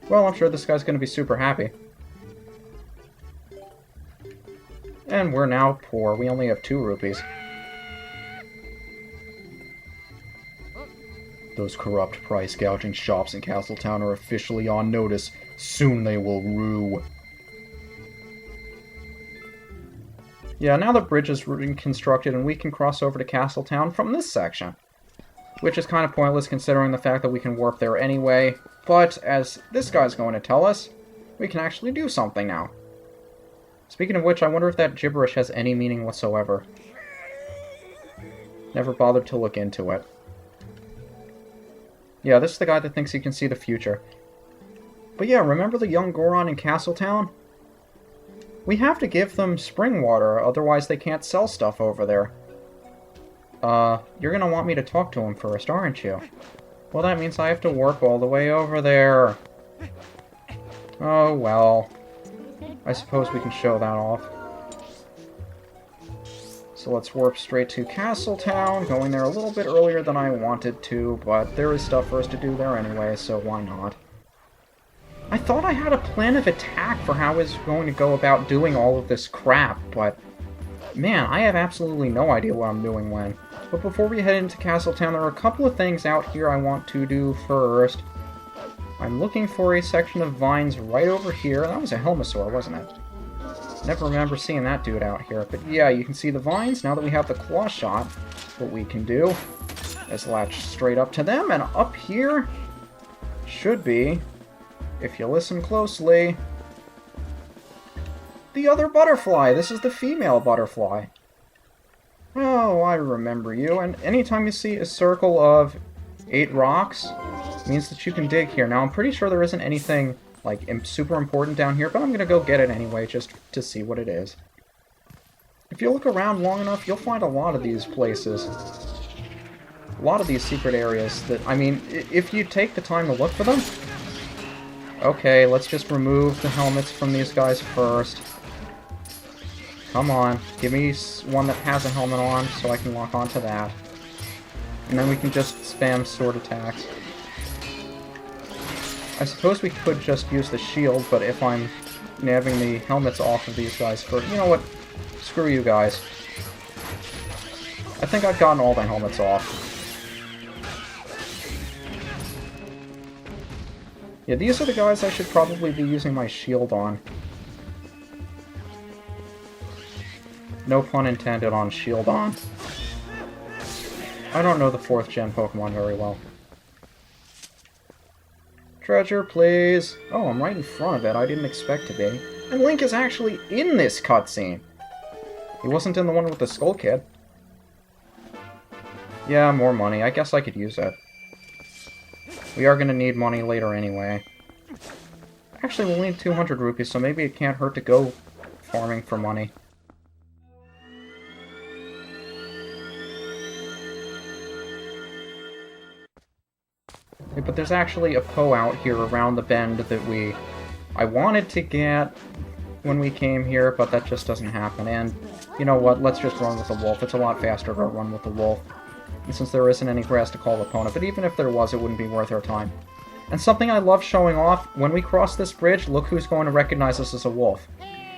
Well, I'm sure this guy's going to be super happy. And we're now poor. We only have 2 rupees. Those corrupt price gouging shops in Castletown are officially on notice. Soon they will rue. Yeah, now the bridge is reconstructed and we can cross over to Castletown from this section. Which is kind of pointless considering the fact that we can warp there anyway. But, as this guy's going to tell us, we can actually do something now. Speaking of which, I wonder if that gibberish has any meaning whatsoever. Never bothered to look into it. Yeah, this is the guy that thinks he can see the future. But yeah, remember the young Goron in Castletown? We have to give them spring water, otherwise they can't sell stuff over there. You're gonna want me to talk to him first, aren't you? Well, that means I have to warp all the way over there. Oh, well. I suppose we can show that off. So let's warp straight to Castletown, going there a little bit earlier than I wanted to, but there is stuff for us to do there anyway, so why not? I thought I had a plan of attack for how I was going to go about doing all of this crap, but man, I have absolutely no idea what I'm doing when. But before we head into Castletown, there are a couple of things out here I want to do first. I'm looking for a section of vines right over here. That was a Helmasaur, wasn't it? Never remember seeing that dude out here. But yeah, you can see the vines. Now that we have the claw shot, what we can do is latch straight up to them. And up here should be, if you listen closely, the other butterfly. This is the female butterfly. Oh, I remember you. And anytime you see a circle of 8 rocks, it means that you can dig here. Now, I'm pretty sure there isn't anything, like, super important down here, but I'm gonna go get it anyway, just to see what it is. If you look around long enough, you'll find a lot of these places. A lot of these secret areas that, I mean, if you take the time to look for them... Okay, let's just remove the helmets from these guys first. Come on, give me one that has a helmet on so I can lock onto that. And then we can just spam sword attacks. I suppose we could just use the shield, but if I'm nabbing the helmets off of these guys first... You know what? Screw you guys. I think I've gotten all the helmets off. Yeah, these are the guys I should probably be using my shield on. No pun intended on shield on. I don't know the 4th gen Pokemon very well. Treasure, please! Oh, I'm right in front of it. I didn't expect to be. And Link is actually in this cutscene! He wasn't in the one with the Skull Kid. Yeah, more money. I guess I could use it. We are gonna need money later anyway. Actually, we'll need 200 rupees, so maybe it can't hurt to go farming for money. But there's actually a Poe out here around the bend that I wanted to get when we came here, but that just doesn't happen. And you know what? Let's just run with the wolf. It's a lot faster to run with the wolf. And since there isn't any grass to call opponent, but even if there was, it wouldn't be worth our time. And something I love showing off, when we cross this bridge, look who's going to recognize us as a wolf.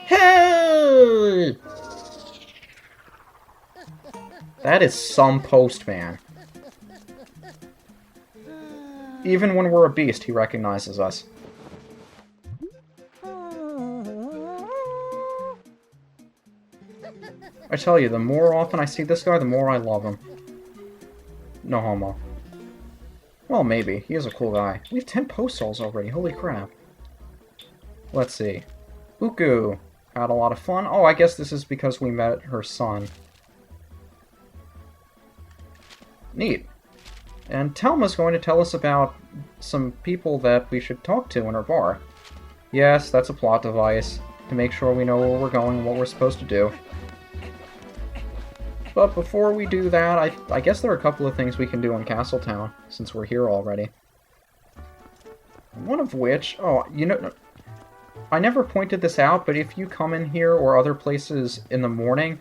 Hey! That is some postman. Even when we're a beast, he recognizes us. I tell you, the more often I see this guy, the more I love him. No homo. Well, maybe. He is a cool guy. We have 10 post souls already. Holy crap. Let's see. Uku. Had a lot of fun. Oh, I guess this is because we met her son. Neat. And Telma's going to tell us about some people that we should talk to in her bar. Yes, that's a plot device, to make sure we know where we're going and what we're supposed to do. But before we do that, I guess there are a couple of things we can do in Castletown, since we're here already. One of which... Oh, you know... I never pointed this out, but if you come in here or other places in the morning...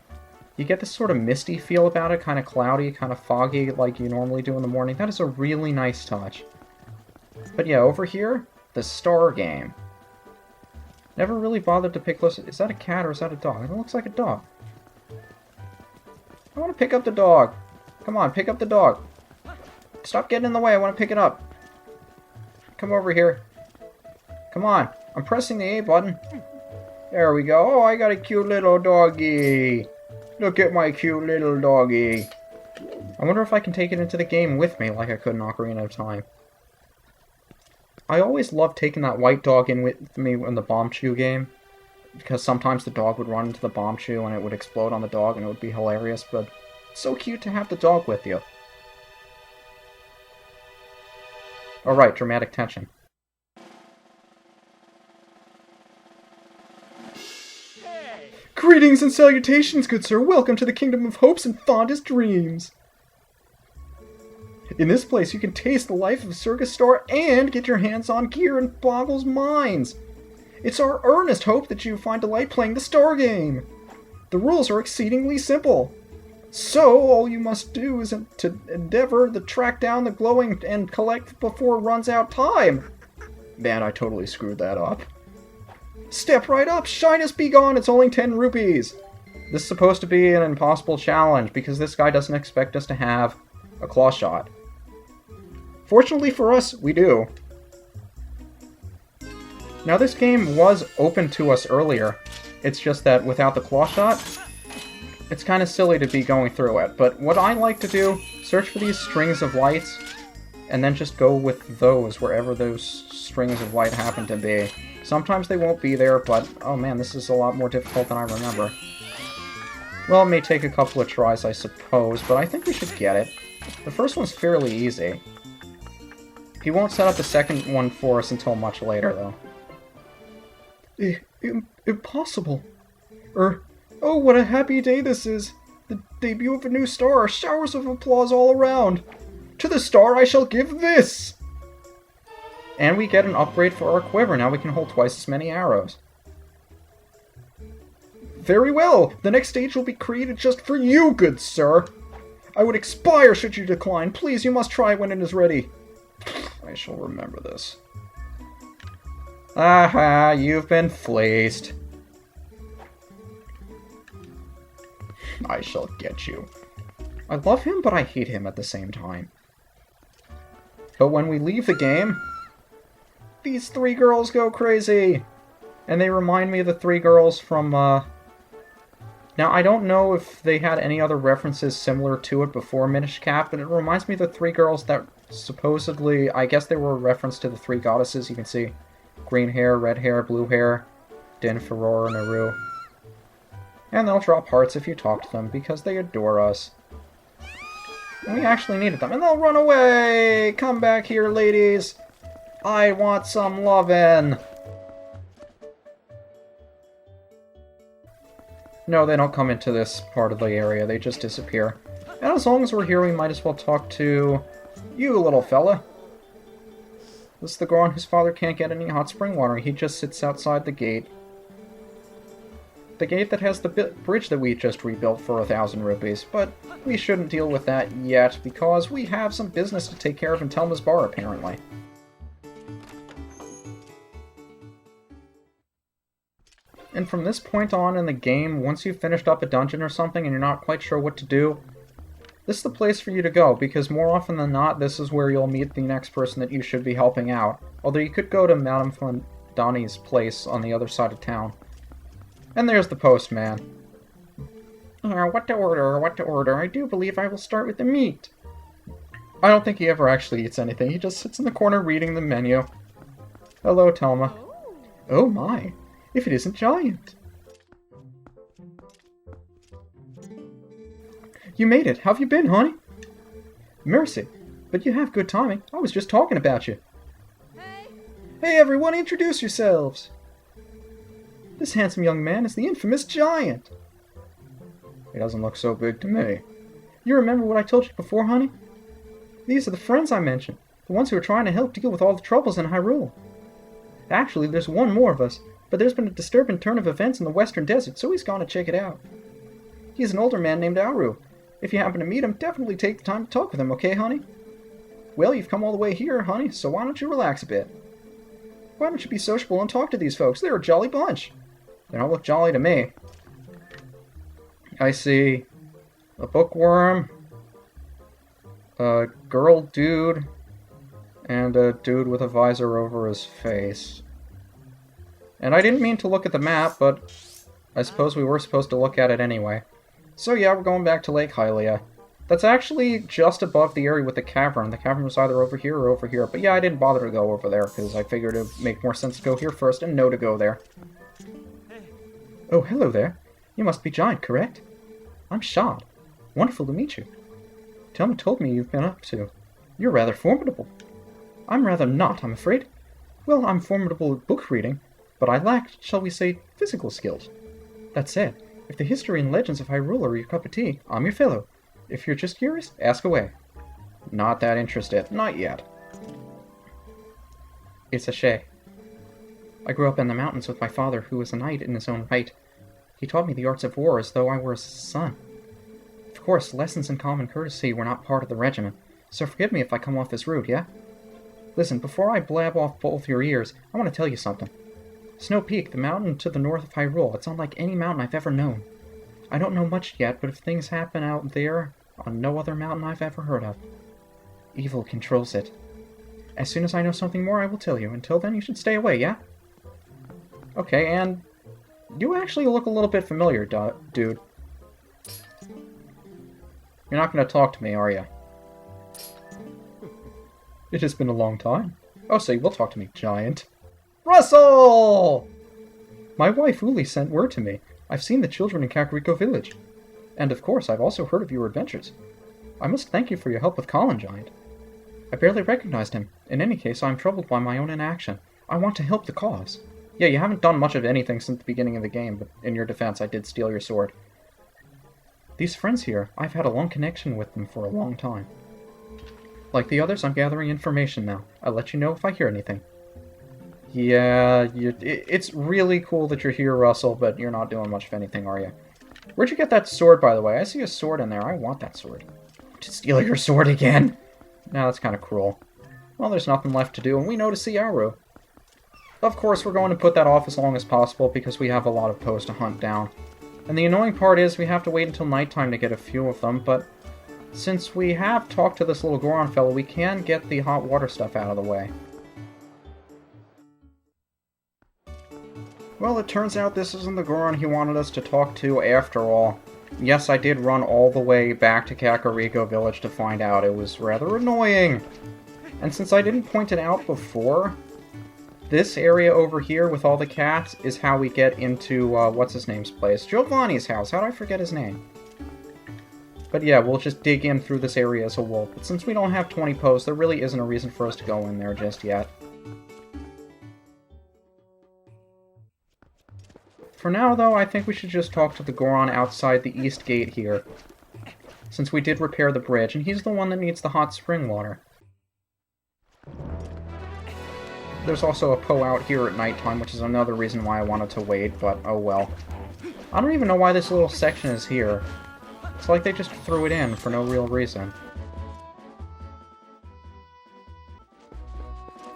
You get this sort of misty feel about it, kind of cloudy, kind of foggy, like you normally do in the morning. That is a really nice touch. But yeah, over here, The Star Game. Never really bothered to pick close. Is that a cat or is that a dog? It looks like a dog. I want to pick up the dog. Come on, pick up the dog. Stop getting in the way. I want to pick it up. Come over here. Come on. I'm pressing the A button. There we go. Oh, I got a cute little doggy. Look at my cute little doggy. I wonder if I can take it into the game with me like I could in Ocarina of Time. I always loved taking that white dog in with me in the bomb chew game. Because sometimes the dog would run into the bomb chew and it would explode on the dog and it would be hilarious. But it's so cute to have the dog with you. Alright, dramatic tension. Hey. Greetings and salutations, good sir. Welcome to the Kingdom of Hopes and Fondest Dreams. In this place, you can taste the life of a circus star and get your hands on gear and boggles minds. It's our earnest hope that you find delight playing the Star Game. The rules are exceedingly simple. So, all you must do is to endeavor to track down the glowing and collect before it runs out time. Man, I totally screwed that up. Step right up, shyness be gone, it's only 10 rupees. This is supposed to be an impossible challenge because this guy doesn't expect us to have a claw shot. Fortunately for us, we do. Now this game was open to us earlier. It's just that without the claw shot, it's kind of silly to be going through it. But what I like to do, search for these strings of lights, and then just go with those wherever those strings of light happen to be. Sometimes they won't be there, but oh man, this is a lot more difficult than I remember. Well, it may take a couple of tries, I suppose, but I think we should get it. The first one's fairly easy. He won't set up the second one for us until much later, though. Impossible. Oh, what a happy day this is. The debut of a new star. Showers of applause all around. To the star I shall give this! And we get an upgrade for our quiver. Now we can hold twice as many arrows. Very well. The next stage will be created just for you, good sir. I would expire should you decline. Please, you must try when it is ready. I shall remember this. Aha, you've been fleeced. I shall get you. I love him, but I hate him at the same time. But when we leave the game, these three girls go crazy! And they remind me of the three girls from, Now, I don't know if they had any other references similar to it before Minish Cap, but it reminds me of the three girls that supposedly, I guess they were a reference to the three goddesses. You can see green hair, red hair, blue hair, Din, Furore, and Naru. And they'll drop hearts if you talk to them, because they adore us. And we actually needed them. And they'll run away! Come back here, ladies! I want some lovin'! No, they don't come into this part of the area. They just disappear. And as long as we're here, we might as well talk to you, little fella. This is the girl whose father can't get any hot spring water. He just sits outside the gate. The gate that has the bridge that we just rebuilt for 1,000 rupees. But we shouldn't deal with that yet, because we have some business to take care of in Telma's Bar, apparently. And from this point on in the game, once you've finished up a dungeon or something and you're not quite sure what to do, this is the place for you to go, because more often than not, this is where you'll meet the next person that you should be helping out. Although you could go to Madame Fondani's place on the other side of town. And there's the postman. What to order, what to order? I do believe I will start with the meat. I don't think he ever actually eats anything. He just sits in the corner reading the menu. Hello, Telma. Oh my. If it isn't Giant. You made it. How have you been, honey? Mercy, but you have good timing. I was just talking about you. Hey everyone, introduce yourselves. This handsome young man is the infamous Giant. He doesn't look so big to me. You remember what I told you before, honey? These are the friends I mentioned. The ones who are trying to help deal with all the troubles in Hyrule. Actually, there's one more of us. But there's been a disturbing turn of events in the Western Desert, so he's gone to check it out. He's an older man named Auru. If you happen to meet him, definitely take the time to talk with him, okay, honey? Well, you've come all the way here, honey, so why don't you relax a bit? Why don't you be sociable and talk to these folks? They're a jolly bunch. They don't look jolly to me. I see a bookworm, a girl dude, and a dude with a visor over his face. And I didn't mean to look at the map, but I suppose we were supposed to look at it anyway. So yeah, we're going back to Lake Hylia. That's actually just above the area with the cavern. The cavern was either over here or over here. But yeah, I didn't bother to go over there, because I figured it would make more sense to go here first and know to go there. Oh, hello there. You must be Giant, correct? I'm Shad. Wonderful to meet you. Tell me told me you've been up to. You're rather formidable. I'm rather not, I'm afraid. Well, I'm formidable at book reading, but I lack, shall we say, physical skills. That said, if the history and legends of Hyrule are your cup of tea, I'm your fellow. If you're just curious, ask away. Not that interested. Not yet. It's a shame. I grew up in the mountains with my father, who was a knight in his own right. He taught me the arts of war as though I were his son. Of course, lessons in common courtesy were not part of the regiment, so forgive me if I come off as rude, yeah? Listen, before I blab off both your ears, I want to tell you something. Snow Peak, the mountain to the north of Hyrule, it's unlike any mountain I've ever known. I don't know much yet, but if things happen out there, on no other mountain I've ever heard of. Evil controls it. As soon as I know something more, I will tell you. Until then, you should stay away, yeah? Okay, and you actually look a little bit familiar, dude. You're not going to talk to me, are you? It has been a long time. Oh, so you will talk to me, Giant. Russell! My wife, Uli, sent word to me. I've seen the children in Kakariko Village. And of course, I've also heard of your adventures. I must thank you for your help with Colin, Giant. I barely recognized him. In any case, I'm troubled by my own inaction. I want to help the cause. Yeah, you haven't done much of anything since the beginning of the game, but in your defense, I did steal your sword. These friends here, I've had a long connection with them for a long time. Like the others, I'm gathering information now. I'll let you know if I hear anything. Yeah, it's really cool that you're here, Russell, but you're not doing much of anything, are you? Where'd you get that sword, by the way? I see a sword in there. I want that sword. To steal your sword again? No, that's kind of cruel. Well, there's nothing left to do, and we know to see Aru. Of course, we're going to put that off as long as possible because we have a lot of posts to hunt down. And the annoying part is we have to wait until nighttime to get a few of them, but since we have talked to this little Goron fellow, we can get the hot water stuff out of the way. Well, it turns out this isn't the Goron he wanted us to talk to after all. Yes, I did run all the way back to Kakariko Village to find out. It was rather annoying. And since I didn't point it out before, this area over here with all the cats is how we get into, what's-his-name's place? Giovanni's house. How did I forget his name? But yeah, we'll just dig in through this area as a wolf. But since we don't have 20 posts, there really isn't a reason for us to go in there just yet. For now, though, I think we should just talk to the Goron outside the east gate here, since we did repair the bridge, and he's the one that needs the hot spring water. There's also a Poe out here at nighttime, which is another reason why I wanted to wait, but oh well. I don't even know why this little section is here. It's like they just threw it in for no real reason.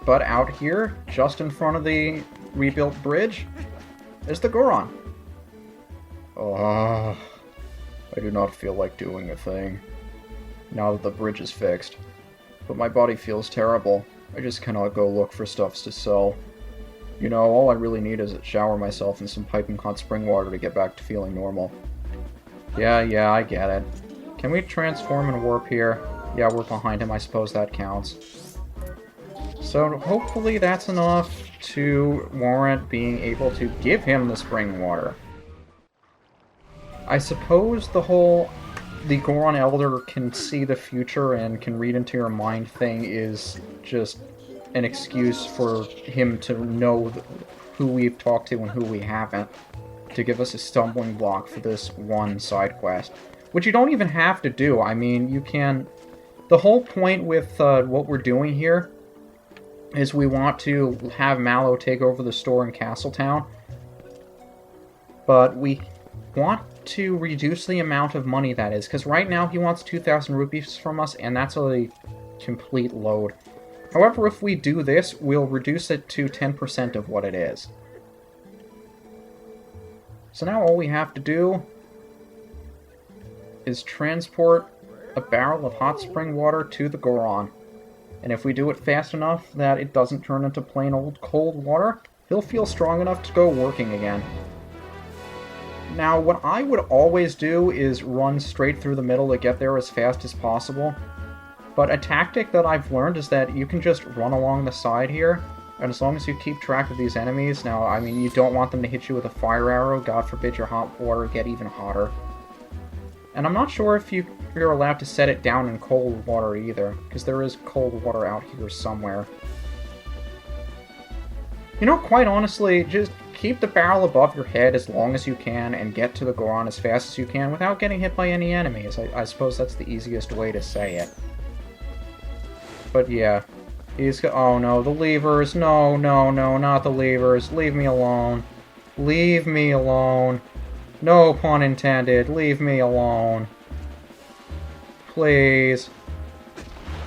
But out here, just in front of the rebuilt bridge, is the Goron. I do not feel like doing a thing, now that the bridge is fixed. But my body feels terrible. I just cannot go look for stuffs to sell. You know, all I really need is to shower myself in some piping hot spring water to get back to feeling normal. Yeah, I get it. Can we transform and warp here? Yeah, we're behind him, I suppose that counts. So hopefully that's enough to warrant being able to give him the spring water. I suppose the Goron Elder can see the future and can read into your mind thing is just an excuse for him to know who we've talked to and who we haven't, to give us a stumbling block for this one side quest. Which you don't even have to do. I mean, you can... The whole point with what we're doing here is we want to have Mallow take over the store in Castletown, but we want to reduce the amount of money that is, because right now he wants 2,000 rupees from us, and that's a complete load. However, if we do this, we'll reduce it to 10% of what it is. So now all we have to do is transport a barrel of hot spring water to the Goron. And if we do it fast enough that it doesn't turn into plain old cold water, he'll feel strong enough to go working again. Now, what I would always do is run straight through the middle to get there as fast as possible. But a tactic that I've learned is that you can just run along the side here, and as long as you keep track of these enemies, now, I mean, you don't want them to hit you with a fire arrow, God forbid your hot water get even hotter. And I'm not sure if you're allowed to set it down in cold water either, because there is cold water out here somewhere. You know, quite honestly, just keep the barrel above your head as long as you can and get to the Goron as fast as you can without getting hit by any enemies. I suppose that's the easiest way to say it. But yeah, oh no, the levers, no, no, no, not the levers, leave me alone. Leave me alone. No pun intended, leave me alone. Please.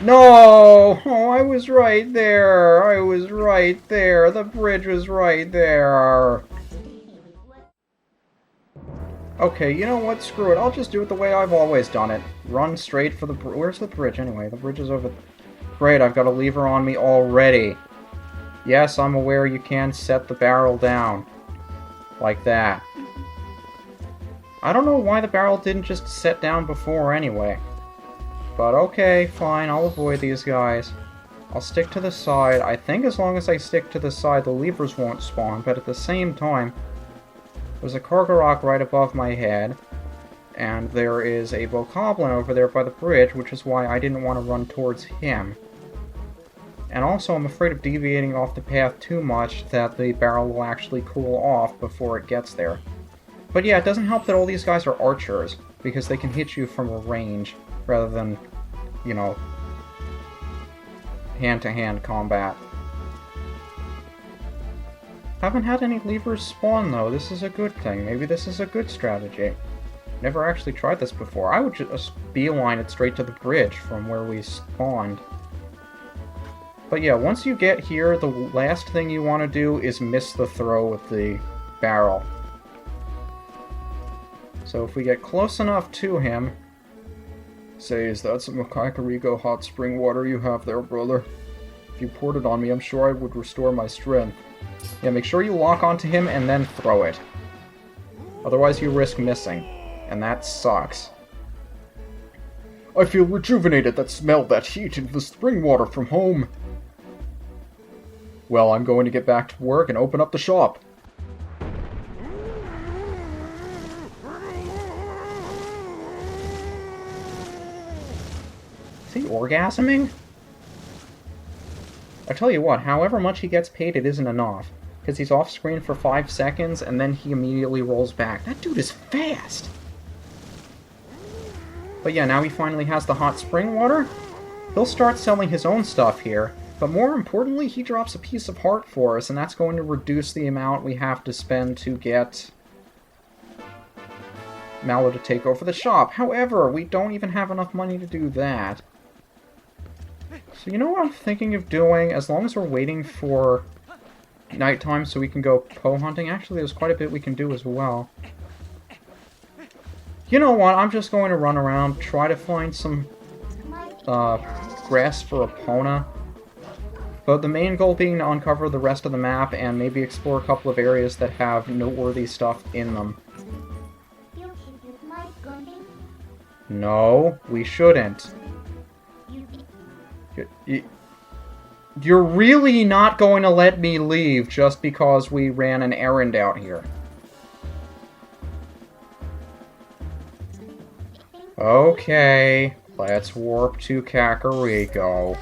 No! Oh, I was right there. I was right there. The bridge was right there. Okay, you know what? Screw it. I'll just do it the way I've always done it. Run straight for the bridge. Where's the bridge anyway? The bridge is over... Great, I've got a lever on me already. Yes, I'm aware you can set the barrel down. Like that. I don't know why the barrel didn't just set down before anyway. But okay, fine, I'll avoid these guys. I'll stick to the side. I think as long as I stick to the side, the levers won't spawn, but at the same time, there's a Kargarok right above my head, and there is a Bokoblin over there by the bridge, which is why I didn't want to run towards him. And also, I'm afraid of deviating off the path too much that the barrel will actually cool off before it gets there. But yeah, it doesn't help that all these guys are archers, because they can hit you from a range, rather than, you know, hand-to-hand combat. Haven't had any levers spawn, though. This is a good thing. Maybe this is a good strategy. Never actually tried this before. I would just beeline it straight to the bridge from where we spawned. But yeah, once you get here, the last thing you want to do is miss the throw with the barrel. So if we get close enough to him... Say, is that some Kakariko hot spring water you have there, brother? If you poured it on me, I'm sure I would restore my strength. Yeah, make sure you lock onto him and then throw it. Otherwise you risk missing. And that sucks. I feel rejuvenated. That smelled that heat and the spring water from home. Well, I'm going to get back to work and open up the shop. Is he orgasming? I tell you what, however much he gets paid, it isn't enough. Because he's off screen for 5 seconds, and then he immediately rolls back. That dude is fast! But yeah, now he finally has the hot spring water. He'll start selling his own stuff here. But more importantly, he drops a piece of heart for us, and that's going to reduce the amount we have to spend to get Mallow to take over the shop. However, we don't even have enough money to do that. So you know what I'm thinking of doing? As long as we're waiting for nighttime so we can go Poe hunting. Actually, there's quite a bit we can do as well. You know what? I'm just going to run around, try to find some grass for Epona. But the main goal being to uncover the rest of the map and maybe explore a couple of areas that have noteworthy stuff in them. No, we shouldn't. You're really not going to let me leave just because we ran an errand out here. Okay, let's warp to Kakariko.